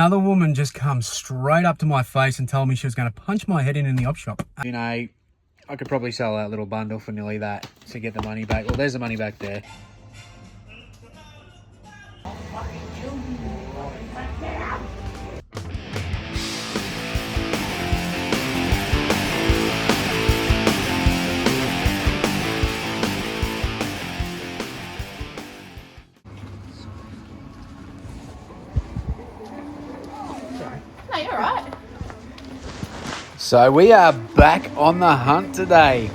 Another woman just comes straight up to my face and told me she was going to punch my head in the op shop. You know, I could probably sell that little bundle for nearly that to get the money back. Well, there's the money back there. No, you're right. So we are back on the hunt today.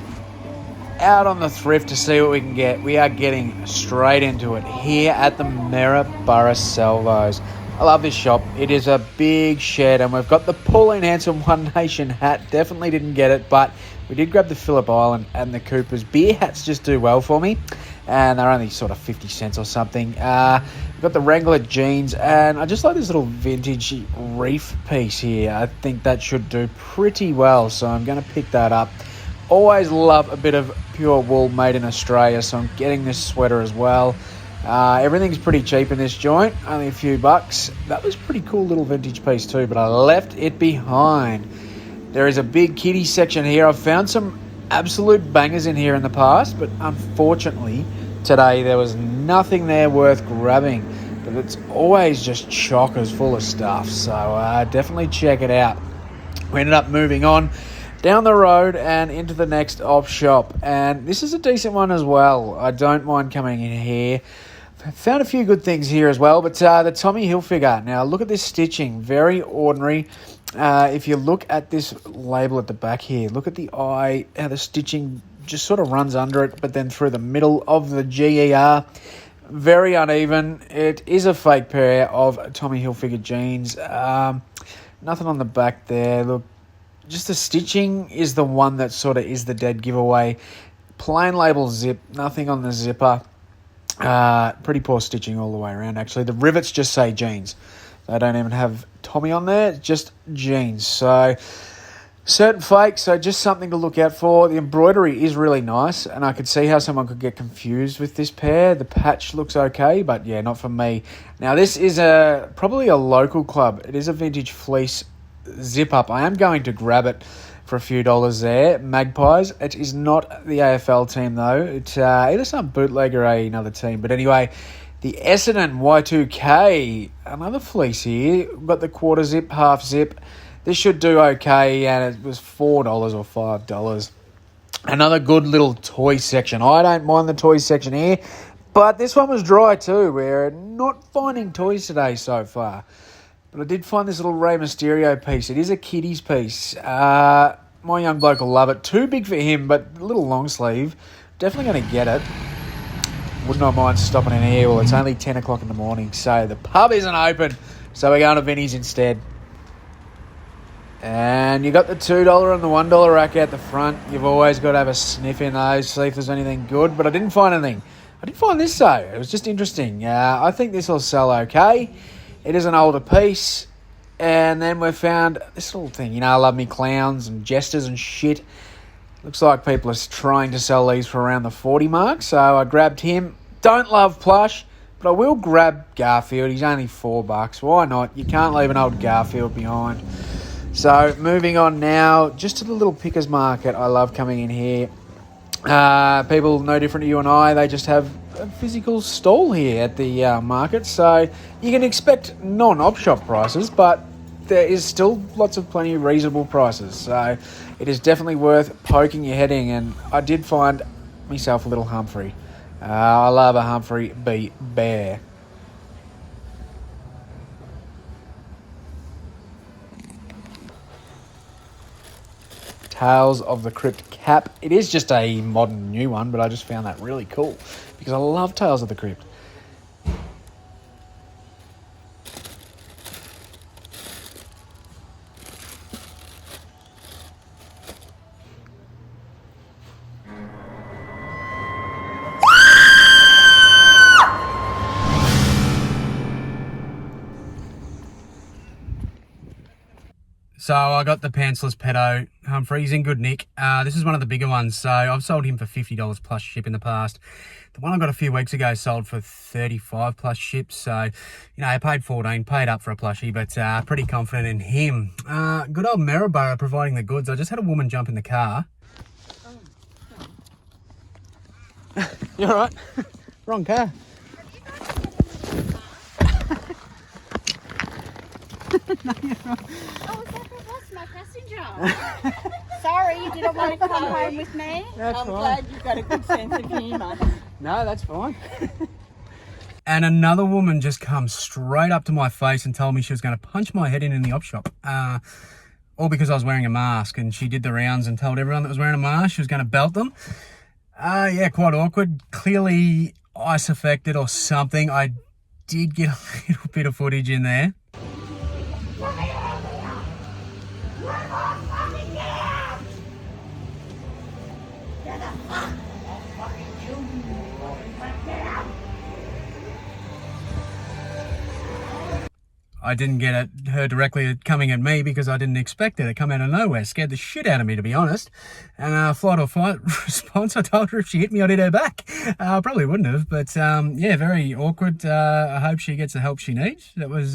Out on the thrift to see what we can get. We are getting straight into it here at the Maryborough Salvos. I love this shop. It is a big shed and we've got the Pauline Hanson One Nation hat. Definitely didn't get it, but we did grab the Phillip Island and the Coopers. Beer hats just do well for me and they're only sort of 50 cents or something. We've got the Wrangler jeans and I just like this little vintage reef piece here. I think that should do pretty well, so I'm going to pick that up. Always love a bit of pure wool made in Australia, so I'm getting this sweater as well. Everything's pretty cheap in this joint, only a few bucks. That was a pretty cool little vintage piece too, but I left it behind. There is a big kiddie section here. I've found some absolute bangers in here in the past, but unfortunately today there was nothing there worth grabbing. But it's always just chockers full of stuff, so definitely check it out. We ended up moving on down the road and into the next op shop, and this is a decent one as well. I don't mind coming in here. Found a few good things here as well, but the Tommy Hilfiger. Now look at this stitching, very ordinary. If you look at this label at the back here, look at the eye, how the stitching just sort of runs under it, but then through the middle of the GER. Very uneven. It is a fake pair of Tommy Hilfiger jeans. Nothing on the back there. Look, just the stitching is the one that sort of is the dead giveaway. Plain label zip, nothing on the zipper. Pretty poor stitching all the way around, actually. The rivets just say jeans. They don't even have Tommy on there, just jeans. So, certain fake, so just something to look out for. The embroidery is really nice, and I could see how someone could get confused with this pair. The patch looks okay, but yeah, not for me. Now, this is probably a local club. It is a vintage fleece zip up. I am going to grab it for a few dollars there. Magpies. It is not the AFL team though. It's either some bootleg or another team. But anyway, the Essendon Y2K, another fleece here. We've got the quarter zip, half zip. This should do okay, and it was $4 or $5. Another good little toy section. I don't mind the toy section here, but this one was dry too. We're not finding toys today so far. But I did find this little Rey Mysterio piece. It is a kiddies piece. My young bloke will love it. Too big for him, but a little long sleeve. Definitely going to get it. Would not mind stopping in here. Well, it's only 10 o'clock in the morning, so the pub isn't open. So we're going to Vinnie's instead. And you got the $2 and the $1 rack out the front. You've always got to have a sniff in those, see if there's anything good. But I didn't find anything. I did find this, though. It was just interesting. I think this will sell okay. It is an older piece. And then we found this little thing. You know, I love me clowns and jesters and shit. Looks like people are trying to sell these for around the 40 mark. So I grabbed him. Don't love plush, but I will grab Garfield. He's only $4. Why not? You can't leave an old Garfield behind. So moving on now, just to the little pickers market. I love coming in here. People no different to you and I. They just have a physical stall here at the market, so you can expect non-op shop prices, but there is still plenty of reasonable prices, so it is definitely worth poking your head in. And I did find myself a little Humphrey. I love a Humphrey B. Bear. Tales of the Crypt cap. It is just a modern new one, but I just found that really cool because I love Tales of the Crypt. So I got the pantsless pedo Humphrey. He's in good nick. This is one of the bigger ones. So I've sold him for $50 plus ship in the past. The one I got a few weeks ago sold for 35 plus ship. So, you know, I paid 14, paid up for a plushie, but pretty confident in him. Good old Maryborough providing the goods. I just had a woman jump in the car. You all right? Wrong car. No, you're right. Oh, that's my passenger. Sorry, you didn't want to come home with me. I'm glad you've got a good sense of humour. No, that's fine. And another woman just come straight up to my face and told me she was going to punch my head in the op shop. All because I was wearing a mask, and she did the rounds and told everyone that was wearing a mask she was going to belt them. Yeah, quite awkward. Clearly ice affected or something. I did get a little bit of footage in there. I didn't get her directly coming at me because I didn't expect it to come out of nowhere. Scared the shit out of me, to be honest. And flight or fight response, I told her if she hit me, I'd hit her back. Probably wouldn't have, but yeah, very awkward. I hope she gets the help she needs. That was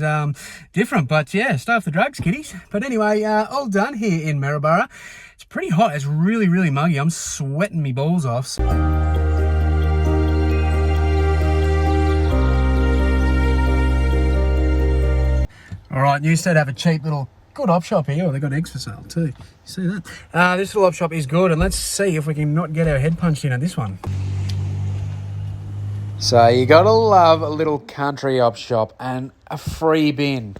different, but yeah, stay off the drugs, kiddies. But anyway, all done here in Maryborough. It's pretty hot. It's really, really muggy. I'm sweating me balls off. All right, Newstead have a cheap little good op shop here. Oh, they've got eggs for sale too. You see that? This little op shop is good, and let's see if we can not get our head punched in at this one. So you gotta love a little country op shop and a free bin.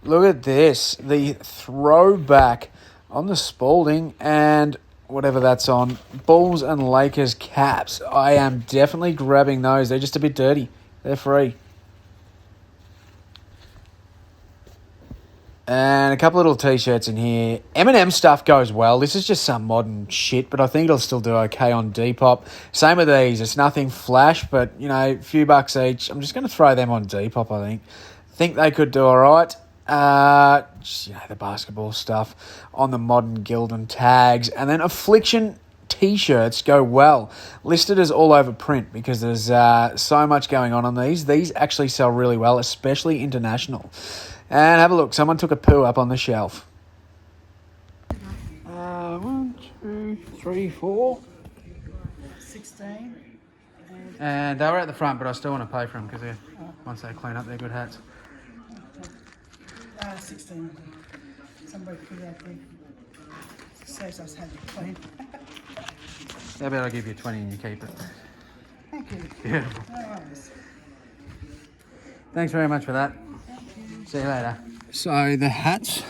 Look at this, the throwback on the Spalding and whatever that's on, Bulls and Lakers caps. I am definitely grabbing those. They're just a bit dirty. They're free. And a couple little t-shirts in here. M&M stuff goes well. This is just some modern shit, but I think it'll still do okay on Depop. Same with these. It's nothing flash, but, you know, a few bucks each. I'm just going to throw them on Depop, I think. Think they could do all right. Just, you know, the basketball stuff on the modern Gildan tags. And then Affliction t-shirts go well. Listed as all over print because there's so much going on these. These actually sell really well, especially international. And have a look. Someone took a poo up on the shelf. 1, 2, 3, 4. 16. And they were at the front, but I still want to pay for them because once they clean up, they're good hats. 16. Somebody put that there. Saves us having to clean. How about I give you 20 and you keep it? Thank you. Beautiful. No worries. Thanks very much for that. See you later. So the hats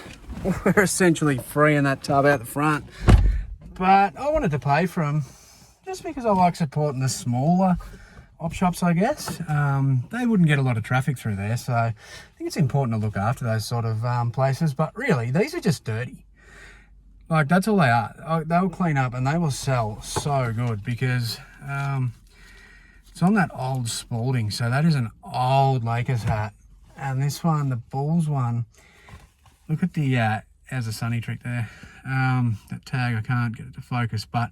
were essentially free in that tub out the front, but I wanted to pay for them just because I like supporting the smaller op shops, I guess. They wouldn't get a lot of traffic through there, so I think it's important to look after those sort of places. But really, these are just dirty. Like, that's all they are. They'll clean up and they will sell so good because it's on that old Spalding. So that is an old Lakers hat. And this one, the Bulls one, look at the, as a sunny trick there, that tag, I can't get it to focus, but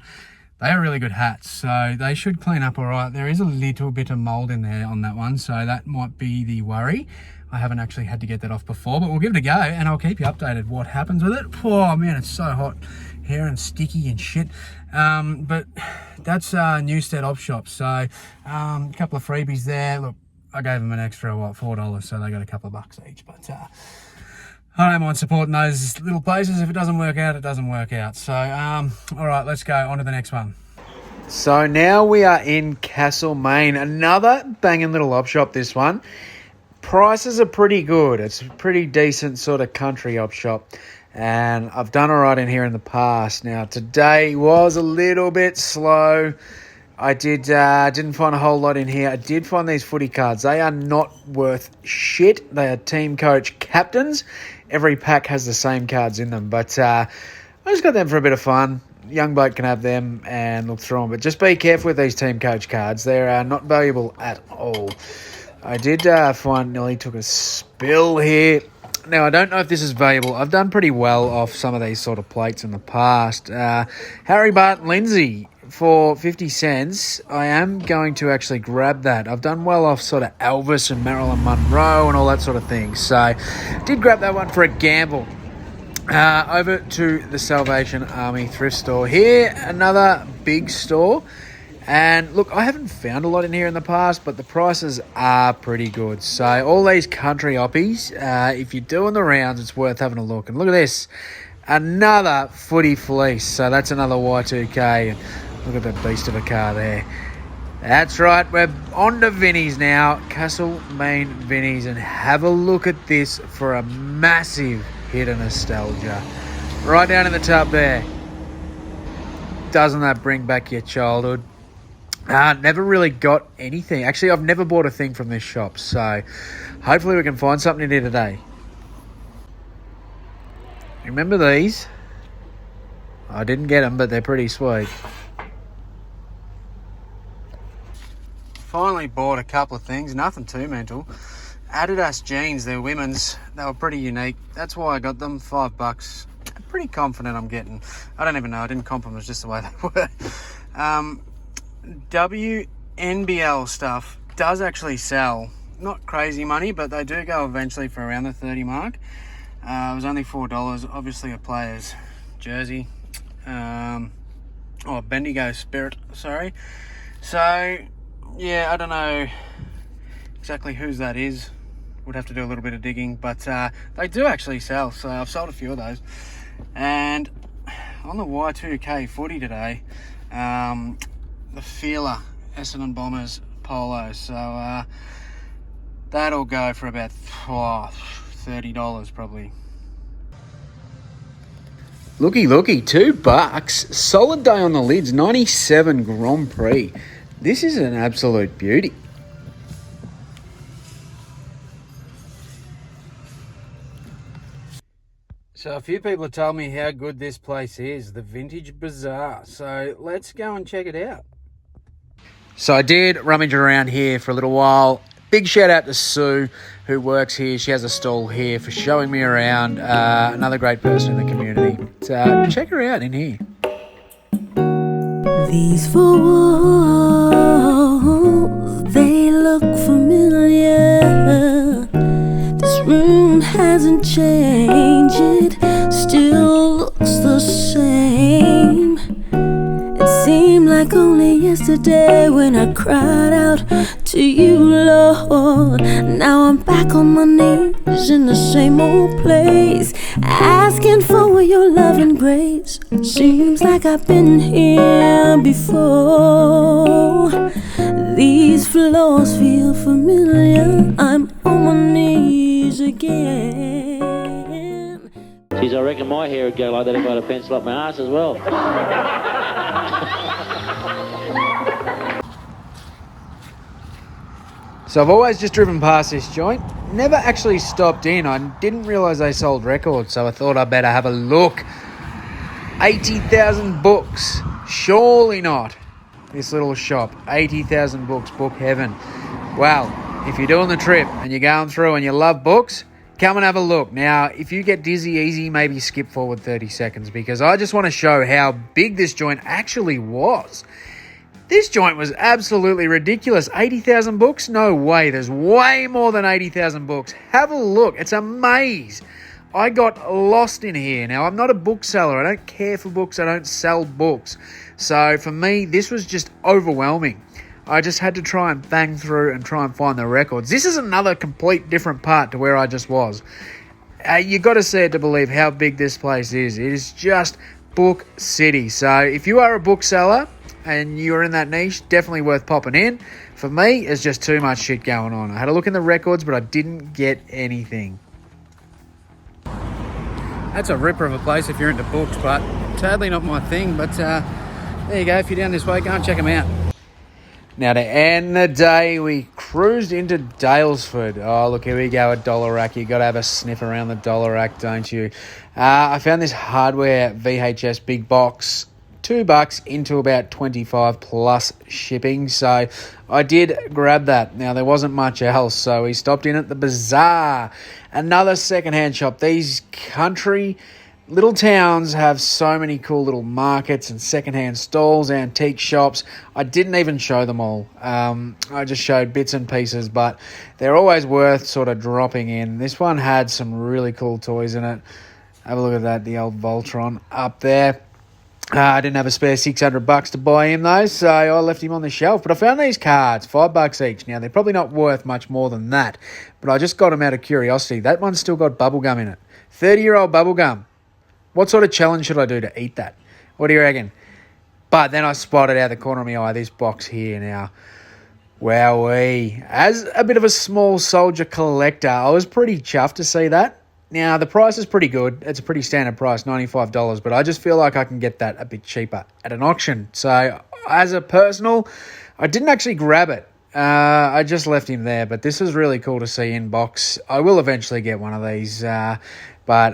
they are really good hats, so they should clean up all right. There is a little bit of mould in there on that one, so that might be the worry. I haven't actually had to get that off before, but we'll give it a go, and I'll keep you updated what happens with it. Oh man, it's so hot here and sticky and shit. But that's Newstead Op Shop, so a couple of freebies there. Look, I gave them an extra, $4, so they got a couple of bucks each. But I don't mind supporting those little places. If it doesn't work out, it doesn't work out. So, all right, let's go on to the next one. So now we are in Castlemaine. Another banging little op shop, this one. Prices are pretty good. It's a pretty decent sort of country op shop. And I've done all right in here in the past. Now, today was a little bit slow. I didn't find a whole lot in here. I did find these footy cards. They are not worth shit. They are team coach captains. Every pack has the same cards in them. But I just got them for a bit of fun. Young bloke can have them and look through them. But just be careful with these team coach cards. They're not valuable at all. I did find nearly took a spill here. Now, I don't know if this is valuable. I've done pretty well off some of these sort of plates in the past. Harry Barton Lindsay for 50 cents. I am going to actually grab that. I've done well off sort of Elvis and Marilyn Monroe and all that sort of thing. So, did grab that one for a gamble. Over to the Salvation Army thrift store. Here, another big store. And look, I haven't found a lot in here in the past, but the prices are pretty good. So all these country oppies, if you're doing the rounds, it's worth having a look. And look at this, another footy fleece. So that's another Y2K. And look at the beast of a car there. That's right, we're on to Vinnies now. Castlemaine Vinnies. And have a look at this for a massive hit of nostalgia. Right down in the tub there. Doesn't that bring back your childhood? Never really got anything. Actually, I've never bought a thing from this shop, so hopefully we can find something in here today. Remember these? I didn't get them, but they're pretty sweet. Finally bought a couple of things, nothing too mental. Adidas jeans, they're women's. They were pretty unique. That's why I got them, $5. I'm pretty confident I'm getting. I don't even know, I didn't comp them, it's just the way they were. WNBL stuff does actually sell. Not crazy money, but they do go eventually for around the 30 mark. It was only $4, obviously a player's jersey. Bendigo Spirit, sorry. So, yeah, I don't know exactly whose that is. Would have to do a little bit of digging, but they do actually sell, so I've sold a few of those. And on the Y2K footy today, the Feeler Essendon Bombers polo, so that'll go for about $30 probably. Looky, $2. Solid day on the lids, 97 Grand Prix. This is an absolute beauty. So a few people have told me how good this place is, the Vintage Bazaar. So let's go and check it out. So I did rummage around here for a little while. Big shout out to Sue, who works here. She has a stall here, for showing me around. Another great person in the community. So check her out in here. These four walls, they look familiar. This room hasn't changed, it still looks the same. It seemed like only yesterday when I cried out to you, Lord. Now I'm back on my knees in the same old place, asking for your love and grace. Seems like I've been here before. These floors feel familiar. I'm on my knees again. Geez, I reckon my hair would go like that if I had a pencil up my arse as well. So I've always just driven past this joint, never actually stopped in. I didn't realise they sold records, so I thought I'd better have a look. 80,000 books, surely not. This little shop, 80,000 books, book heaven. Well, if you're doing the trip and you're going through and you love books, come and have a look. Now, if you get dizzy easy, maybe skip forward 30 seconds, because I just want to show how big this joint actually was. This joint was absolutely ridiculous. 80,000 books? No way. There's way more than 80,000 books. Have a look. It's a maze. I got lost in here. Now, I'm not a bookseller. I don't care for books. I don't sell books. So, for me, this was just overwhelming. I just had to try and bang through and try and find the records. This is another complete different part to where I just was. You got to see it to believe how big this place is. It is just Book City. So, if you are a bookseller and you're in that niche, definitely worth popping in. For me, it's just too much shit going on. I had a look in the records, but I didn't get anything. That's a ripper of a place if you're into books, but sadly not my thing. But there you go. If you're down this way, go and check them out. Now, to end the day, we cruised into Daylesford. Oh, look, here we go, a dollar rack. You got to have a sniff around the dollar rack, don't you? I found this hardware VHS big box. $2 into about 25 plus shipping. So I did grab that. Now, there wasn't much else, so we stopped in at the Bazaar, another secondhand shop. These country little towns have so many cool little markets and secondhand stalls, antique shops. I didn't even show them all. I just showed bits and pieces, but they're always worth sort of dropping in. This one had some really cool toys in it. Have a look at that, the old Voltron up there. I didn't have a spare $600 to buy him though, so I left him on the shelf. But I found these cards, $5 each. Now, they're probably not worth much more than that, but I just got them out of curiosity. That one's still got bubblegum in it. 30-year-old bubblegum. What sort of challenge should I do to eat that? What do you reckon? But then I spotted out the corner of my eye this box here now. Wowee. As a bit of a small soldier collector, I was pretty chuffed to see that. Now, the price is pretty good. It's a pretty standard price, $95, but I just feel like I can get that a bit cheaper at an auction. So, as a personal, I didn't actually grab it. I just left him there, but this is really cool to see in box. I will eventually get one of these, but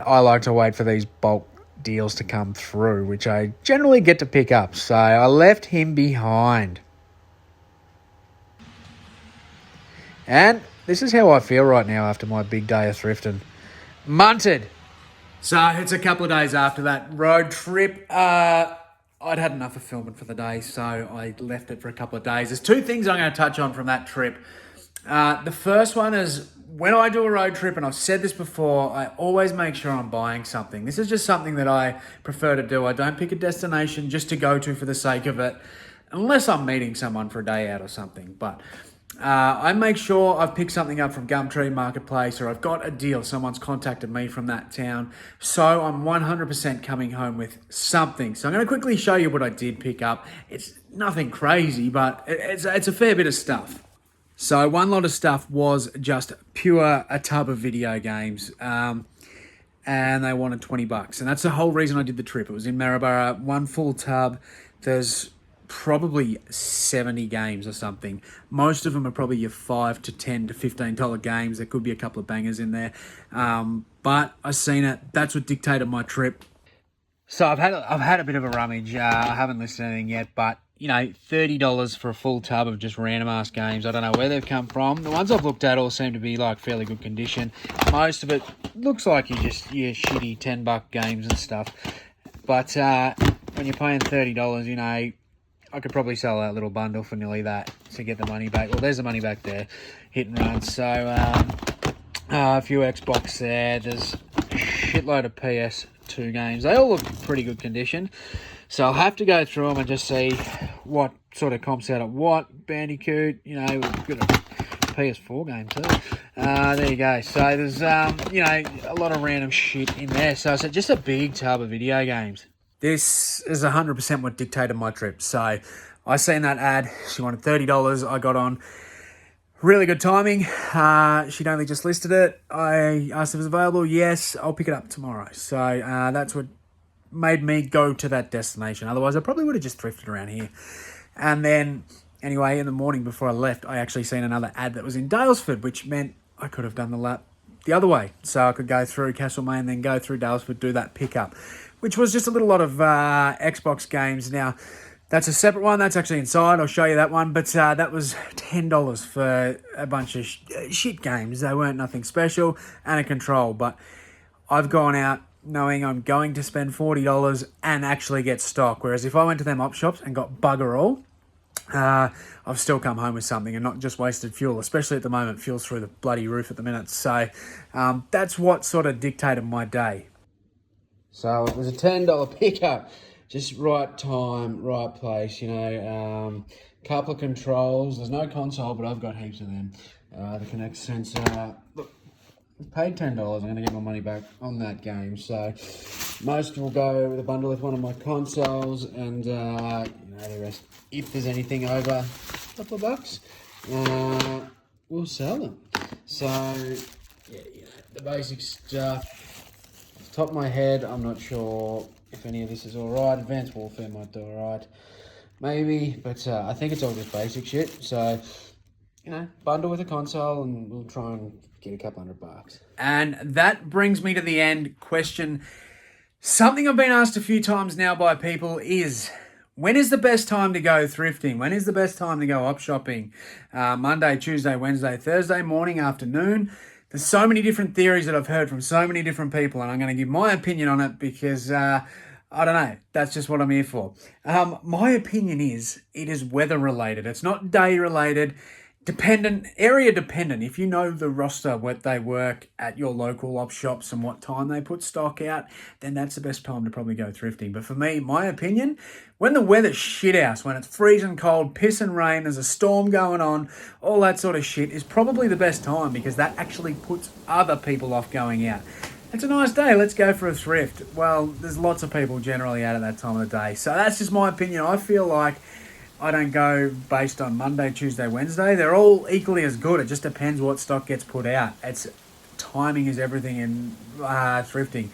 I like to wait for these bulk deals to come through, which I generally get to pick up. So I left him behind. And this is how I feel right now after my big day of thrifting. Munted. So it's a couple of days after that road trip. I'd had enough of filming for the day, so I left it for a couple of days. There's two things I'm going to touch on from that trip. The first one is, when I do a road trip, and I've said this before, I always make sure I'm buying something. This is just something that I prefer to do. I don't pick a destination just to go to for the sake of it, unless I'm meeting someone for a day out or something. But I make sure I've picked something up from Gumtree Marketplace, or I've got a deal. Someone's contacted me from that town. So I'm 100% coming home with something. So I'm going to quickly show you what I did pick up. It's nothing crazy, but it's a fair bit of stuff. So one lot of stuff was just a tub of video games, and they wanted $20. And that's the whole reason I did the trip. It was in Maryborough, one full tub. There's probably 70 games or something. Most of them are probably your $5 to $10 to $15 games. There could be a couple of bangers in there. But I seen it. That's what dictated my trip. So I've had a bit of a rummage. I haven't listed anything yet, but you know, $30 for a full tub of just random ass games. I don't know where they've come from. The ones I've looked at all seem to be like fairly good condition. Most of it looks like your shitty $10 games and stuff. But when you're paying $30, you know, I could probably sell that little bundle for nearly that to get the money back. Well, there's the money back there, hit and run. So a few Xbox there. There's a shitload of PS2 games. They all look pretty good condition. So I'll have to go through them and just see what sort of comps out at what. Bandicoot, you know, we've got a PS4 game too. There you go. So there's, you know, a lot of random shit in there. So it's just a big tub of video games. This is 100% what dictated my trip. So I seen that ad. She wanted $30. I got on. Really good timing. She'd only just listed it. I asked if it was available. Yes, I'll pick it up tomorrow. So that's what made me go to that destination. Otherwise, I probably would have just thrifted around here. And then, anyway, in the morning before I left, I actually seen another ad that was in Daylesford, which meant I could have done the lap the other way. So I could go through Castlemaine, then go through Daylesford, do that pickup, which was just a little lot of Xbox games. Now, that's a separate one. That's actually inside. I'll show you that one. But that was $10 for a bunch of shit games. They weren't nothing special and a control. But I've gone out knowing I'm going to spend $40 and actually get stock. Whereas if I went to them op shops and got bugger all, I've still come home with something and not just wasted fuel, especially at the moment. Fuel's through the bloody roof at the minute. So that's what sort of dictated my day. So it was a $10 pickup. Just right time, right place, you know. Couple of controls. There's no console, but I've got heaps of them. The Kinect sensor. Look, paid $10. I'm going to get my money back on that game. So most will go with a bundle with one of my consoles, and you know, the rest, if there's anything over a couple of bucks, we'll sell them. So yeah, you know, the basic stuff. Off the top of my head, I'm not sure if any of this is all right. Advanced Warfare might do all right, maybe, but I think it's all just basic shit. So, you know, bundle with a console, and we'll try and get a couple $100. And that brings me to the end question. Something I've been asked a few times now by people is, When is the best time to go thrifting? When is the best time to go op shopping? Monday, Tuesday, Wednesday, Thursday, morning, afternoon. There's so many different theories that I've heard from so many different people, and I'm going to give my opinion on it because, I don't know, that's just what I'm here for. My opinion is it is weather related. It's not day related. Area dependent. If you know the roster, what they work at your local op shops and what time they put stock out, then that's the best time to probably go thrifting. But for me, my opinion, when the weather's shit house, when it's freezing cold, piss and rain, there's a storm going on, all that sort of shit is probably the best time because that actually puts other people off going out. It's a nice day, let's go for a thrift. Well, there's lots of people generally out at that time of the day. So that's just my opinion. I feel like I don't go based on Monday, Tuesday, Wednesday. They're all equally as good. It just depends what stock gets put out. Timing is everything in thrifting.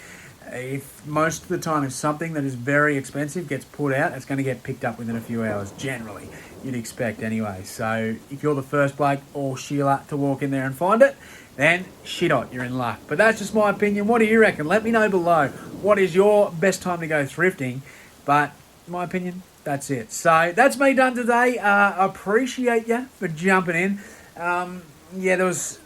If most of the time if something that is very expensive gets put out, it's going to get picked up within a few hours, generally. You'd expect anyway. So if you're the first bloke or Sheila to walk in there and find it, then shit hot, you're in luck. But that's just my opinion. What do you reckon? Let me know below. What is your best time to go thrifting? But my opinion, that's it. So that's me done today. Appreciate you for jumping in. There was,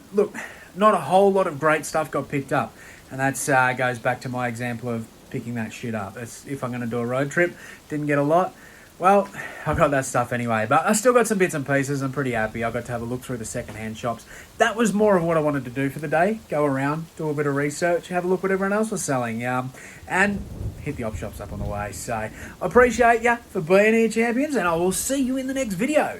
not a whole lot of great stuff got picked up. And that goes back to my example of picking that shit up. It's, if I'm going to do a road trip, didn't get a lot. Well, I got that stuff anyway. But I still got some bits and pieces. I'm pretty happy. I got to have a look through the secondhand shops. That was more of what I wanted to do for the day. Go around, do a bit of research, have a look what everyone else was selling. And hit the op shops up on the way. So I appreciate you for being here, champions. And I will see you in the next video.